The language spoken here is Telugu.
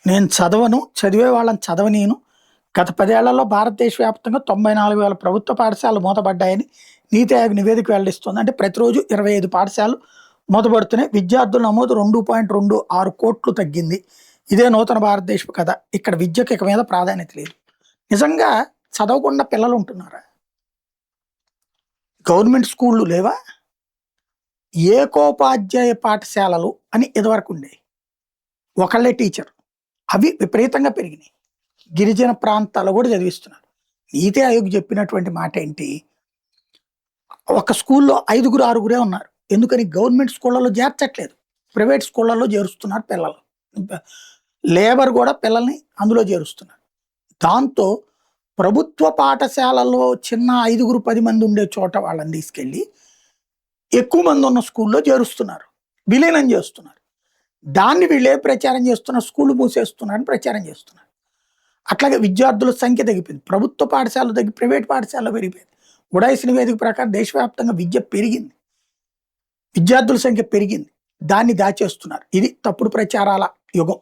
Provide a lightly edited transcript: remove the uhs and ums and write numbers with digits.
నేను చదవను. చదివే వాళ్ళని చదవనీయను. గత 10 ఏళ్లలో భారతదేశ వ్యాప్తంగా 94,000 ప్రభుత్వ పాఠశాలలు మూతపడ్డాయని నీతి ఆయోగ్ నివేదిక వెల్లడిస్తోంది. అంటే ప్రతిరోజు 25 పాఠశాలలు మూతపడుతున్నాయి. విద్యార్థుల నమోదు 2.26 కోట్లు తగ్గింది. ఇదే నూతన భారతదేశపు కథ. ఇక్కడ విద్యకు ఇక మీద ప్రాధాన్యత లేదు. నిజంగా చదవకుండా పిల్లలు ఉంటున్నారా? గవర్నమెంట్ స్కూళ్ళు లేవా? ఏకోపాధ్యాయ పాఠశాలలు అని ఇదివరకు ఉండేవి. ఒకళ్ళే టీచర్. అవి విపరీతంగా పెరిగినాయి. గిరిజన ప్రాంతాల్లో కూడా చదివిస్తున్నారు. నీతి ఆయోగ్ చెప్పినటువంటి మాట ఏంటి? ఒక స్కూల్లో 5గురు 6గురే ఉన్నారు. ఎందుకని? గవర్నమెంట్ స్కూళ్ళలో చేర్చట్లేదు. ప్రైవేట్ స్కూళ్ళలో చేరుస్తున్నారు పిల్లలు. లేబర్ కూడా పిల్లల్ని అందులో చేరుస్తున్నారు. దాంతో ప్రభుత్వ పాఠశాలలో చిన్న 5గురు 10 మంది ఉండే చోట వాళ్ళని తీసుకెళ్ళి ఎక్కువ మంది ఉన్న స్కూల్లో చేరుస్తున్నారు, విలీనం చేస్తున్నారు. దాన్ని వీళ్ళే ప్రచారం చేస్తున్నారు, స్కూళ్ళు మూసేస్తున్నారని ప్రచారం చేస్తున్నారు. అట్లాగే విద్యార్థుల సంఖ్య తగ్గిపోయింది. ప్రభుత్వ పాఠశాలలు తగ్గి ప్రైవేట్ పాఠశాలలో పెరిగిపోయింది. ఉడాయిస్ నివేదిక ప్రకారం దేశవ్యాప్తంగా విద్య పెరిగింది, విద్యార్థుల సంఖ్య పెరిగింది. దాన్ని దాచేస్తున్నారు. ఇది తప్పుడు ప్రచారాల యుగం.